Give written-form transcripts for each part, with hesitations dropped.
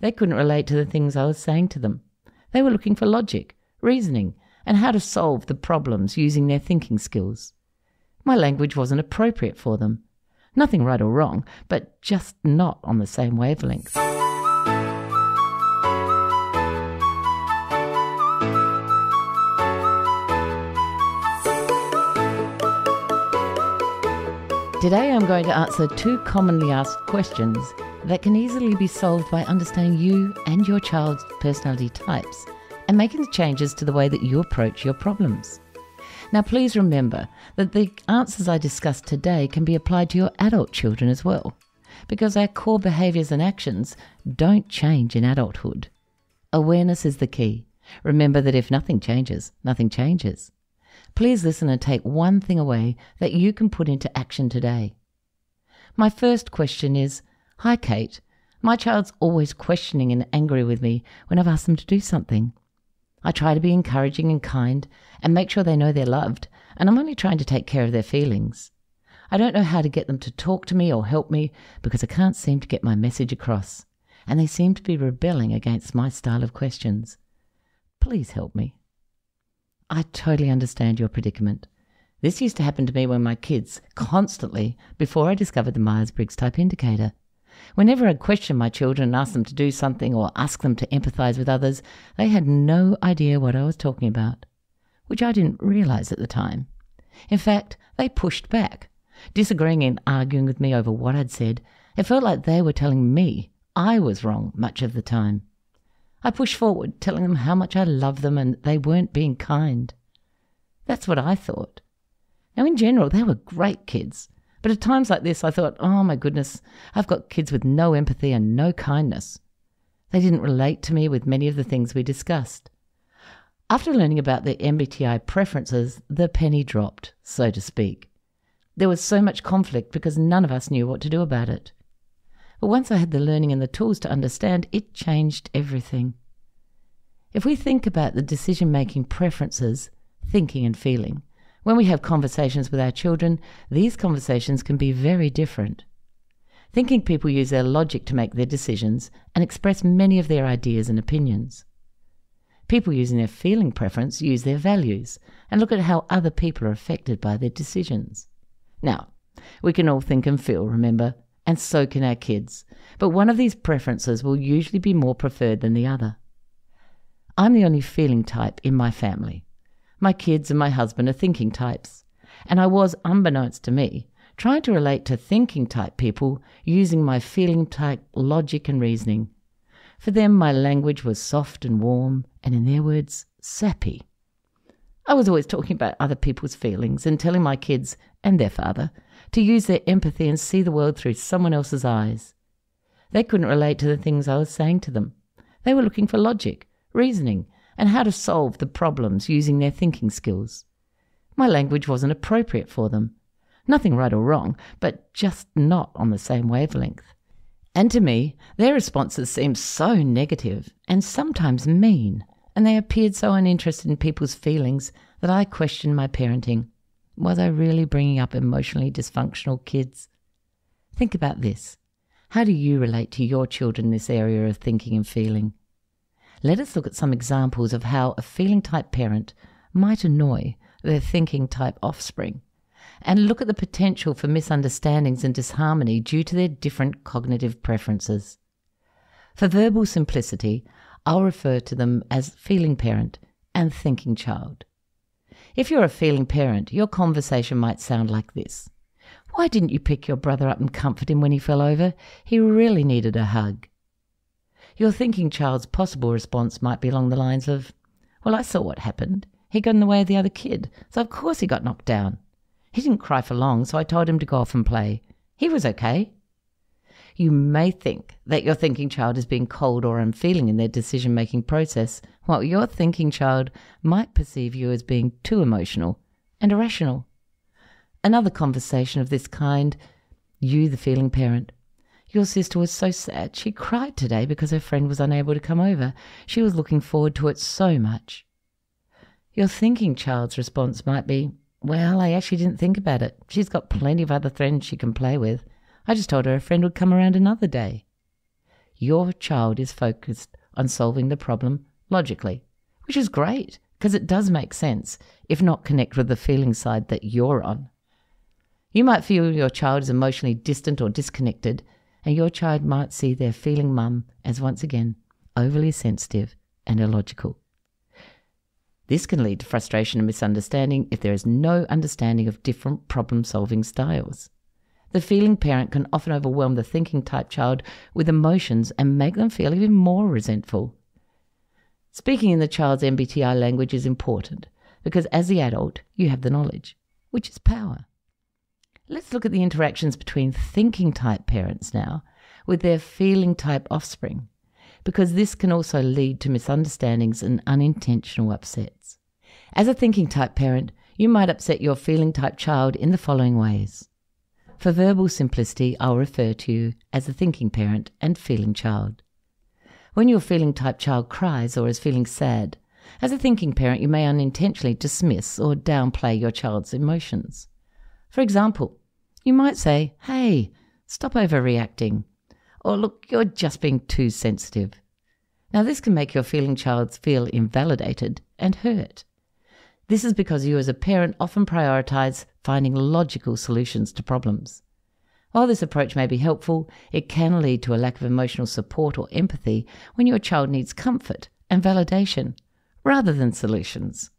They couldn't relate to the things I was saying to them. They were looking for logic, reasoning, and how to solve the problems using their thinking skills. My language wasn't appropriate for them. Nothing right or wrong, but just not on the same wavelength. Today I'm going to answer 2 commonly asked questions that can easily be solved by understanding you and your child's personality types and making the changes to the way that you approach your problems. Now please remember that the answers I discussed today can be applied to your adult children as well, because our core behaviours and actions don't change in adulthood. Awareness is the key. Remember that if nothing changes, nothing changes. Please listen and take one thing away that you can put into action today. My first question is, "Hi Kate, my child's always questioning and angry with me when I've asked them to do something. I try to be encouraging and kind and make sure they know they're loved, and I'm only trying to take care of their feelings. I don't know how to get them to talk to me or help me because I can't seem to get my message across, and they seem to be rebelling against my style of questions. Please help me." I totally understand your predicament. This used to happen to me when my kids, constantly, before I discovered the Myers-Briggs Type Indicator. Whenever I'd question my children and ask them to do something or ask them to empathise with others, they had no idea what I was talking about, which I didn't realise at the time. In fact, they pushed back, disagreeing and arguing with me over what I'd said. It felt like they were telling me I was wrong much of the time. I pushed forward, telling them how much I love them and they weren't being kind. That's what I thought. Now, in general, they were great kids. But at times like this, I thought, oh my goodness, I've got kids with no empathy and no kindness. They didn't relate to me with many of the things we discussed. After learning about the MBTI preferences, the penny dropped, so to speak. There was so much conflict because none of us knew what to do about it. But once I had the learning and the tools to understand, it changed everything. If we think about the decision-making preferences, thinking and feeling, when we have conversations with our children, these conversations can be very different. Thinking people use their logic to make their decisions and express many of their ideas and opinions. People using their feeling preference use their values and look at how other people are affected by their decisions. Now, we can all think and feel, remember, and so can our kids, but one of these preferences will usually be more preferred than the other. I'm the only feeling type in my family. My kids and my husband are thinking types, and I was, unbeknownst to me, trying to relate to thinking type people using my feeling type logic and reasoning. For them, my language was soft and warm, and in their words, sappy. I was always talking about other people's feelings and telling my kids, and their father, to use their empathy and see the world through someone else's eyes. They couldn't relate to the things I was saying to them. They were looking for logic, reasoning, and how to solve the problems using their thinking skills. My language wasn't appropriate for them. Nothing right or wrong, but just not on the same wavelength. And to me, their responses seemed so negative and sometimes mean, and they appeared so uninterested in people's feelings that I questioned my parenting. Was I really bringing up emotionally dysfunctional kids? Think about this. How do you relate to your children in this area of thinking and feeling? Let us look at some examples of how a feeling type parent might annoy their thinking type offspring, and look at the potential for misunderstandings and disharmony due to their different cognitive preferences. For verbal simplicity, I'll refer to them as feeling parent and thinking child. If you're a feeling parent, your conversation might sound like this. "Why didn't you pick your brother up and comfort him when he fell over? He really needed a hug." Your thinking child's possible response might be along the lines of, "Well, I saw what happened. He got in the way of the other kid, so of course he got knocked down. He didn't cry for long, so I told him to go off and play. He was okay." You may think that your thinking child is being cold or unfeeling in their decision-making process, while your thinking child might perceive you as being too emotional and irrational. Another conversation of this kind, you, the feeling parent. "Your sister was so sad. She cried today because her friend was unable to come over. She was looking forward to it so much." Your thinking child's response might be, "Well, I actually didn't think about it. She's got plenty of other friends she can play with. I just told her a friend would come around another day." your child is focused on solving the problem logically, which is great because it does make sense, if not connect with the feeling side that you're on. You might feel your child is emotionally distant or disconnected, and your child might see their feeling mum as once again overly sensitive and illogical. This can lead to frustration and misunderstanding if there is no understanding of different problem-solving styles. The feeling parent can often overwhelm the thinking type child with emotions and make them feel even more resentful. Speaking in the child's MBTI language is important because as the adult, you have the knowledge, which is power. Let's look at the interactions between thinking type parents now with their feeling type offspring, because this can also lead to misunderstandings and unintentional upsets. As a thinking type parent, you might upset your feeling type child in the following ways. For verbal simplicity, I'll refer to you as a thinking parent and feeling child. When your feeling type child cries or is feeling sad, as a thinking parent, you may unintentionally dismiss or downplay your child's emotions. For example, you might say, "Hey, stop overreacting," or "Look, you're just being too sensitive." Now, this can make your feeling child feel invalidated and hurt. This is because you as a parent often prioritize finding logical solutions to problems. While this approach may be helpful, it can lead to a lack of emotional support or empathy when your child needs comfort and validation rather than solutions.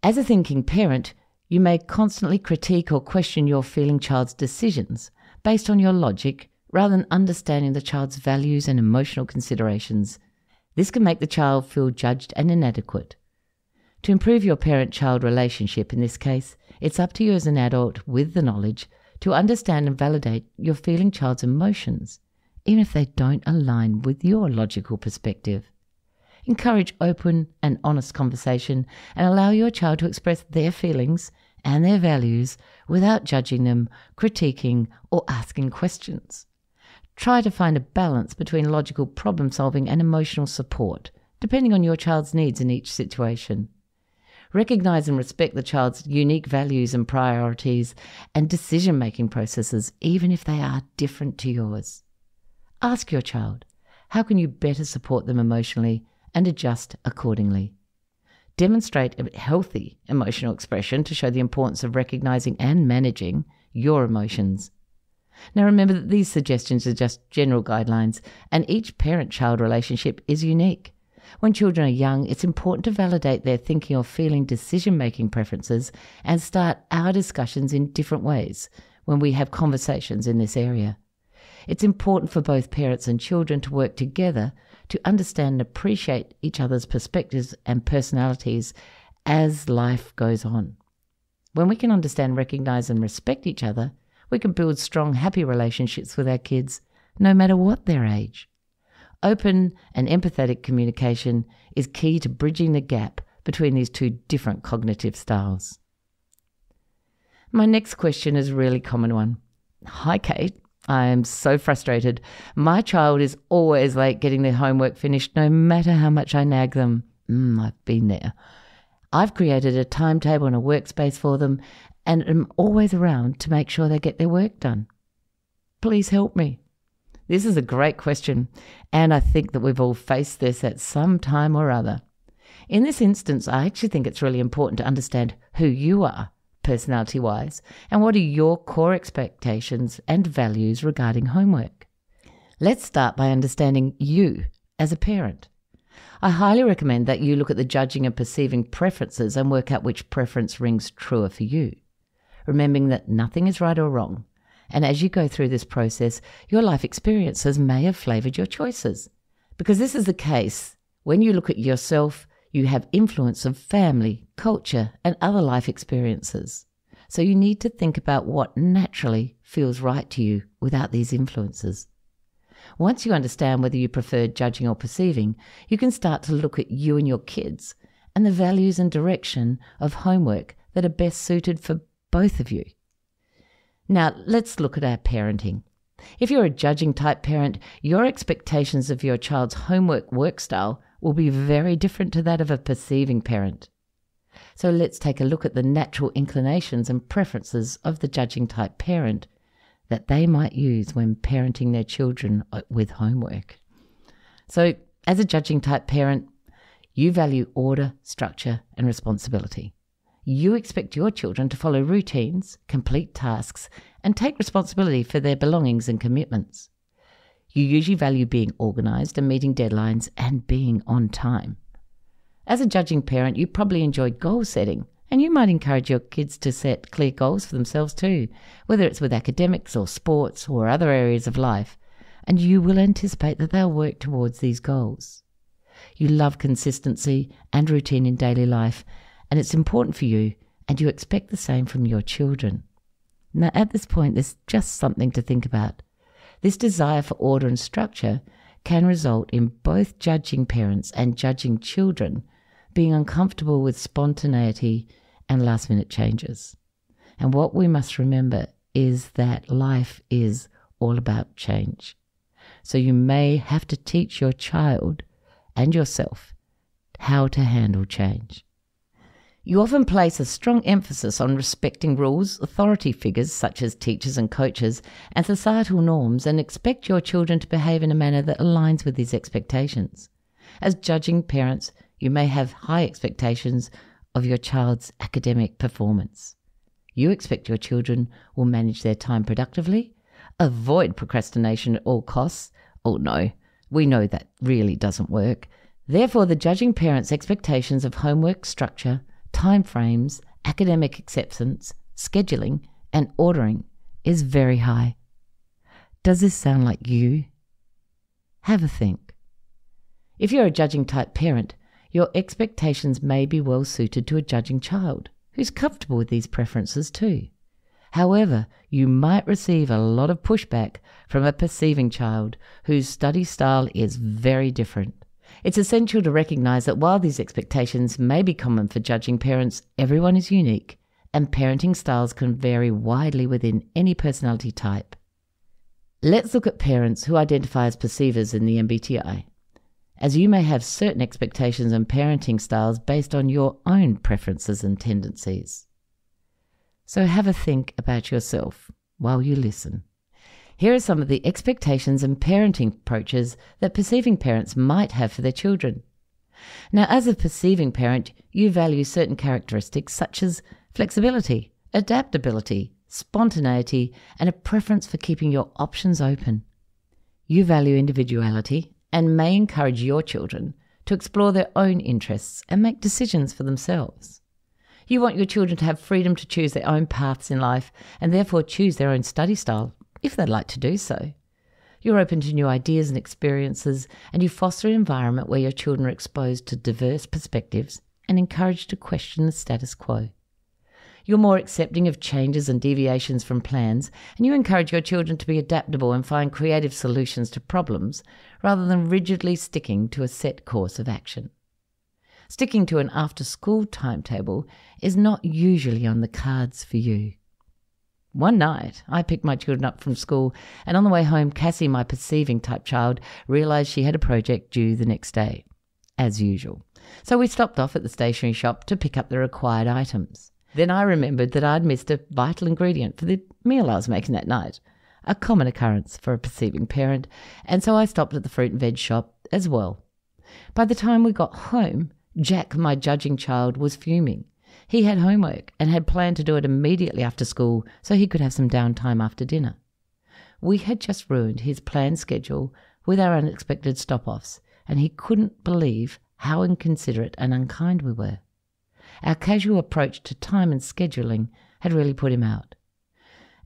As a thinking parent, you may constantly critique or question your feeling child's decisions based on your logic rather than understanding the child's values and emotional considerations. This can make the child feel judged and inadequate. To improve your parent-child relationship in this case, it's up to you as an adult with the knowledge to understand and validate your feeling child's emotions, even if they don't align with your logical perspective. Encourage open and honest conversation and allow your child to express their feelings and their values without judging them, critiquing, or asking questions. Try to find a balance between logical problem-solving and emotional support, depending on your child's needs in each situation. Recognize and respect the child's unique values and priorities and decision-making processes, even if they are different to yours. Ask your child, how can you better support them emotionally and adjust accordingly? Demonstrate a healthy emotional expression to show the importance of recognizing and managing your emotions. Now remember that these suggestions are just general guidelines, and each parent-child relationship is unique. When children are young, it's important to validate their thinking or feeling decision-making preferences and start our discussions in different ways when we have conversations in this area. It's important for both parents and children to work together to understand and appreciate each other's perspectives and personalities as life goes on. When we can understand, recognize, and respect each other, we can build strong, happy relationships with our kids, no matter what their age. Open and empathetic communication is key to bridging the gap between these two different cognitive styles. My next question is a really common one. "Hi, Kate. I am so frustrated. My child is always late getting their homework finished, no matter how much I nag them." I've been there. I've created a timetable and a workspace for them, and am always around to make sure they get their work done. Please help me. This is a great question, and I think that we've all faced this at some time or other. In this instance, I actually think it's really important to understand who you are, personality-wise, and what are your core expectations and values regarding homework. Let's start by understanding you as a parent. I highly recommend that you look at the judging and perceiving preferences and work out which preference rings truer for you, remembering that nothing is right or wrong. And as you go through this process, your life experiences may have flavored your choices. Because this is the case, when you look at yourself, you have influence of family, culture, and other life experiences. So you need to think about what naturally feels right to you without these influences. Once you understand whether you prefer judging or perceiving, you can start to look at you and your kids and the values and direction of homework that are best suited for both of you. Now, let's look at our parenting. If you're a judging type parent, your expectations of your child's homework work style will be very different to that of a perceiving parent. So let's take a look at the natural inclinations and preferences of the judging type parent that they might use when parenting their children with homework. So, as a judging type parent, you value order, structure, and responsibility. You expect your children to follow routines, complete tasks, and take responsibility for their belongings and commitments. You usually value being organised and meeting deadlines and being on time. As a judging parent, you probably enjoyed goal setting, and you might encourage your kids to set clear goals for themselves too, whether it's with academics or sports or other areas of life, and you will anticipate that they'll work towards these goals. You love consistency and routine in daily life, and it's important for you, and you expect the same from your children. Now, at this point, there's just something to think about. This desire for order and structure can result in both judging parents and judging children being uncomfortable with spontaneity and last-minute changes. And what we must remember is that life is all about change. So you may have to teach your child and yourself how to handle change. You often place a strong emphasis on respecting rules, authority figures such as teachers and coaches, and societal norms, and expect your children to behave in a manner that aligns with these expectations. As judging parents, you may have high expectations of your child's academic performance. You expect your children will manage their time productively, avoid procrastination at all costs. Oh no, we know that really doesn't work. Therefore, the judging parent's expectations of homework structure, timeframes, academic acceptance, scheduling, and ordering is very high. Does this sound like you? Have a think. If you're a judging type parent, your expectations may be well suited to a judging child who's comfortable with these preferences too. However, you might receive a lot of pushback from a perceiving child whose study style is very different. It's essential to recognize that while these expectations may be common for judging parents, everyone is unique, and parenting styles can vary widely within any personality type. Let's look at parents who identify as perceivers in the MBTI, as you may have certain expectations and parenting styles based on your own preferences and tendencies. So have a think about yourself while you listen. Here are some of the expectations and parenting approaches that perceiving parents might have for their children. Now, as a perceiving parent, you value certain characteristics such as flexibility, adaptability, spontaneity, and a preference for keeping your options open. You value individuality and may encourage your children to explore their own interests and make decisions for themselves. You want your children to have freedom to choose their own paths in life and therefore choose their own study style, if they'd like to do so. You're open to new ideas and experiences, and you foster an environment where your children are exposed to diverse perspectives and encouraged to question the status quo. You're more accepting of changes and deviations from plans, and you encourage your children to be adaptable and find creative solutions to problems rather than rigidly sticking to a set course of action. Sticking to an after-school timetable is not usually on the cards for you. One night, I picked my children up from school, and on the way home, Cassie, my perceiving type child, realised she had a project due the next day, as usual. So we stopped off at the stationery shop to pick up the required items. Then I remembered that I'd missed a vital ingredient for the meal I was making that night, a common occurrence for a perceiving parent, and so I stopped at the fruit and veg shop as well. By the time we got home, Jack, my judging child, was fuming. He had homework and had planned to do it immediately after school so he could have some downtime after dinner. We had just ruined his planned schedule with our unexpected stop-offs, and he couldn't believe how inconsiderate and unkind we were. Our casual approach to time and scheduling had really put him out,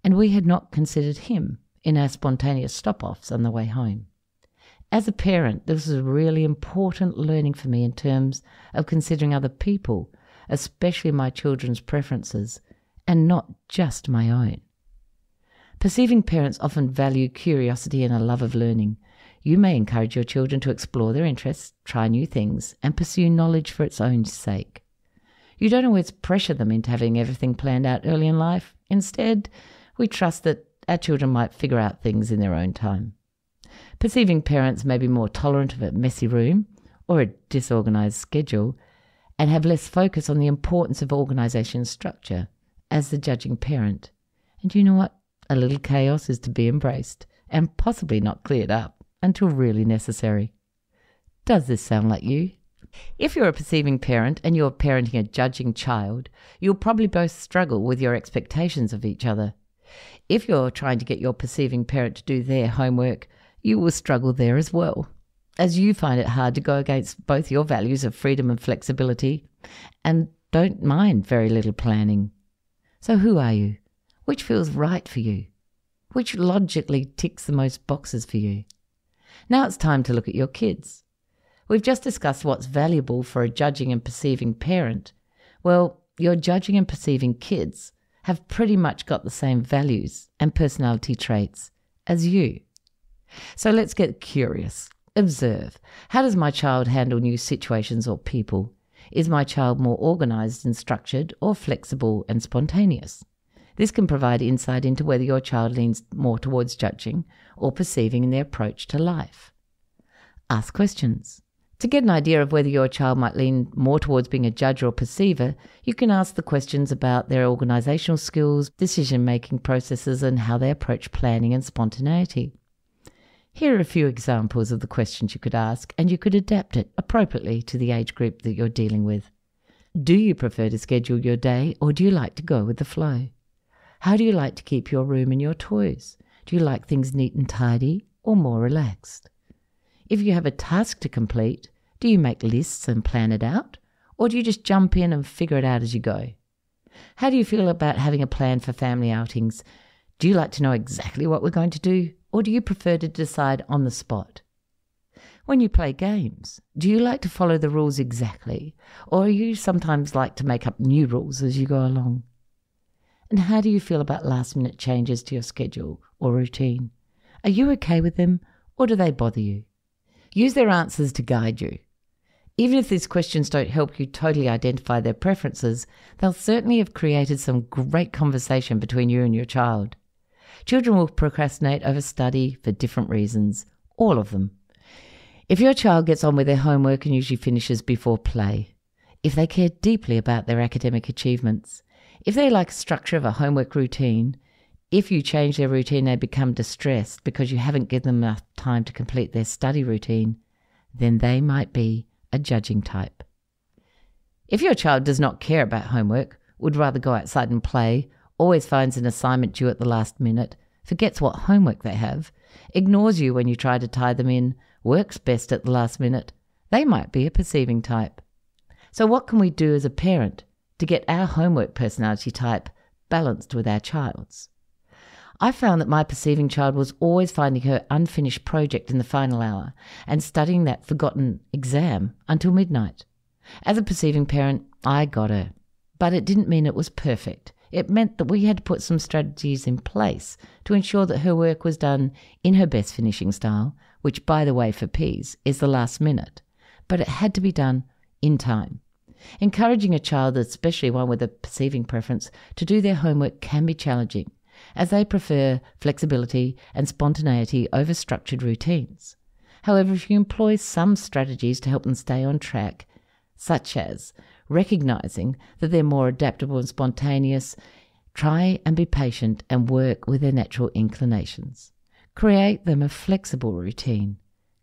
and we had not considered him in our spontaneous stop-offs on the way home. As a parent, this was a really important learning for me in terms of considering other people, especially my children's preferences, and not just my own. Perceiving parents often value curiosity and a love of learning. You may encourage your children to explore their interests, try new things, and pursue knowledge for its own sake. You don't always pressure them into having everything planned out early in life. Instead, we trust that our children might figure out things in their own time. Perceiving parents may be more tolerant of a messy room or a disorganized schedule, and have less focus on the importance of organisation and structure as the judging parent. And you know what? A little chaos is to be embraced and possibly not cleared up until really necessary. Does this sound like you? If you're a perceiving parent and you're parenting a judging child, you'll probably both struggle with your expectations of each other. If you're trying to get your perceiving parent to do their homework, you will struggle there as well, as you find it hard to go against both your values of freedom and flexibility and don't mind very little planning. So who are you? Which feels right for you? Which logically ticks the most boxes for you? Now it's time to look at your kids. We've just discussed what's valuable for a judging and perceiving parent. Well, your judging and perceiving kids have pretty much got the same values and personality traits as you. So let's get curious. Observe. How does my child handle new situations or people? Is my child more organized and structured or flexible and spontaneous? This can provide insight into whether your child leans more towards judging or perceiving in their approach to life. Ask questions. To get an idea of whether your child might lean more towards being a judge or perceiver, you can ask the questions about their organizational skills, decision-making processes, and how they approach planning and spontaneity. Here are a few examples of the questions you could ask, and you could adapt it appropriately to the age group that you're dealing with. Do you prefer to schedule your day, or do you like to go with the flow? How do you like to keep your room and your toys? Do you like things neat and tidy, or more relaxed? If you have a task to complete, do you make lists and plan it out, or do you just jump in and figure it out as you go? How do you feel about having a plan for family outings? Do you like to know exactly what we're going to do, or do you prefer to decide on the spot? When you play games, do you like to follow the rules exactly, or do you sometimes like to make up new rules as you go along? And how do you feel about last-minute changes to your schedule or routine? Are you okay with them, or do they bother you? Use their answers to guide you. Even if these questions don't help you totally identify their preferences, they'll certainly have created some great conversation between you and your child. Children will procrastinate over study for different reasons, all of them. If your child gets on with their homework and usually finishes before play, if they care deeply about their academic achievements, if they like a structure of a homework routine, if you change their routine, they become distressed because you haven't given them enough time to complete their study routine, then they might be a judging type. If your child does not care about homework, would rather go outside and play, always finds an assignment due at the last minute, forgets what homework they have, ignores you when you try to tie them in, works best at the last minute, they might be a perceiving type. So what can we do as a parent to get our homework personality type balanced with our child's? I found that my perceiving child was always finding her unfinished project in the final hour and studying that forgotten exam until midnight. As a perceiving parent, I got her, but it didn't mean it was perfect. It meant that we had to put some strategies in place to ensure that her work was done in her best finishing style, which, by the way, for P's, is the last minute, but it had to be done in time. Encouraging a child, especially one with a perceiving preference, to do their homework can be challenging, as they prefer flexibility and spontaneity over structured routines. However, if you employ some strategies to help them stay on track, such as recognizing that they're more adaptable and spontaneous, try and be patient and work with their natural inclinations. Create them a flexible routine.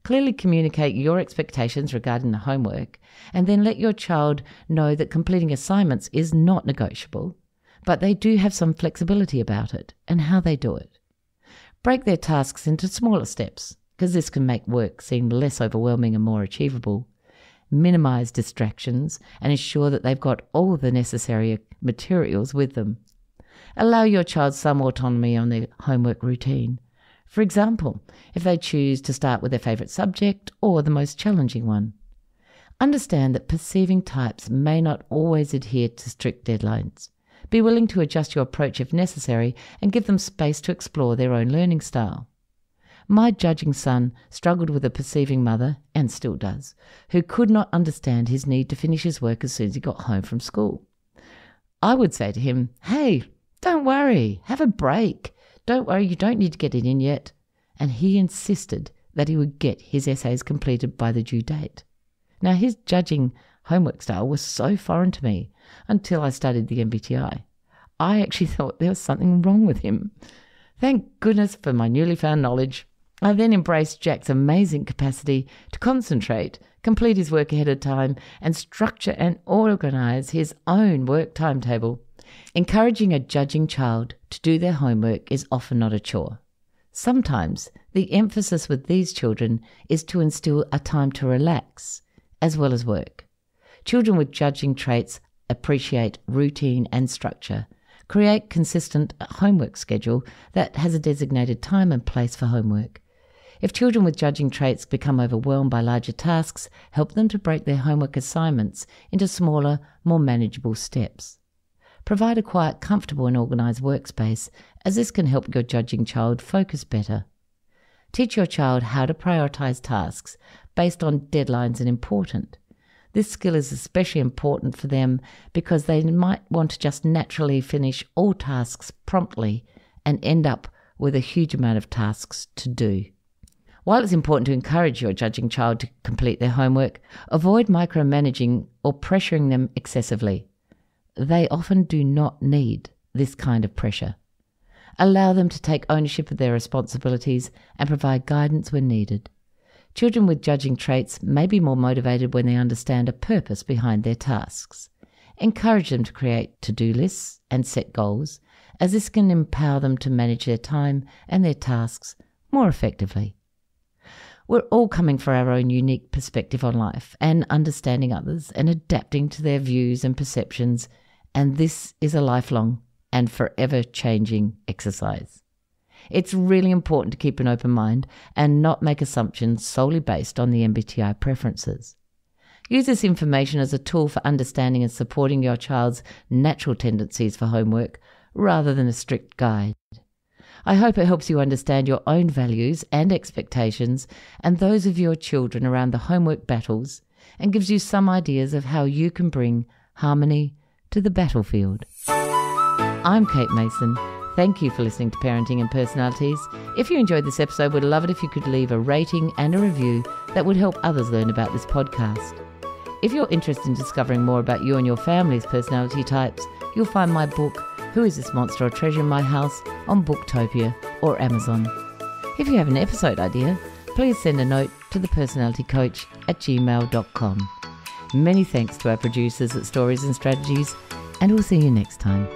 Clearly communicate your expectations regarding the homework, and then let your child know that completing assignments is not negotiable, but they do have some flexibility about it and how they do it. Break their tasks into smaller steps, because this can make work seem less overwhelming and more achievable. Minimize distractions and ensure that they've got all the necessary materials with them. Allow your child some autonomy on their homework routine. For example, if they choose to start with their favourite subject or the most challenging one. Understand that perceiving types may not always adhere to strict deadlines. Be willing to adjust your approach if necessary and give them space to explore their own learning style. My judging son struggled with a perceiving mother, and still does, who could not understand his need to finish his work as soon as he got home from school. I would say to him, "Hey, don't worry, have a break. Don't worry, you don't need to get it in yet." And he insisted that he would get his essays completed by the due date. Now, his judging homework style was so foreign to me until I studied the MBTI. I actually thought there was something wrong with him. Thank goodness for my newly found knowledge. I then embraced Jack's amazing capacity to concentrate, complete his work ahead of time, and structure and organise his own work timetable. Encouraging a judging child to do their homework is often not a chore. Sometimes the emphasis with these children is to instill a time to relax as well as work. Children with judging traits appreciate routine and structure. Create consistent homework schedule that has a designated time and place for homework. If children with judging traits become overwhelmed by larger tasks, help them to break their homework assignments into smaller, more manageable steps. Provide a quiet, comfortable and organised workspace, as this can help your judging child focus better. Teach your child how to prioritise tasks based on deadlines and importance. This skill is especially important for them because they might want to just naturally finish all tasks promptly and end up with a huge amount of tasks to do. While it's important to encourage your judging child to complete their homework, avoid micromanaging or pressuring them excessively. They often do not need this kind of pressure. Allow them to take ownership of their responsibilities and provide guidance when needed. Children with judging traits may be more motivated when they understand a purpose behind their tasks. Encourage them to create to-do lists and set goals, as this can empower them to manage their time and their tasks more effectively. We're all coming from our own unique perspective on life and understanding others and adapting to their views and perceptions, and this is a lifelong and forever changing exercise. It's really important to keep an open mind and not make assumptions solely based on the MBTI preferences. Use this information as a tool for understanding and supporting your child's natural tendencies for homework rather than a strict guide. I hope it helps you understand your own values and expectations and those of your children around the homework battles and gives you some ideas of how you can bring harmony to the battlefield. I'm Kate Mason. Thank you for listening to Parenting and Personalities. If you enjoyed this episode, we'd love it if you could leave a rating and a review that would help others learn about this podcast. If you're interested in discovering more about you and your family's personality types, you'll find my book, Who is This Monster or Treasure in My House, on Booktopia or Amazon. If you have an episode idea, please send a note to thepersonalitycoach@gmail.com. Many thanks to our producers at Stories and Strategies, and we'll see you next time.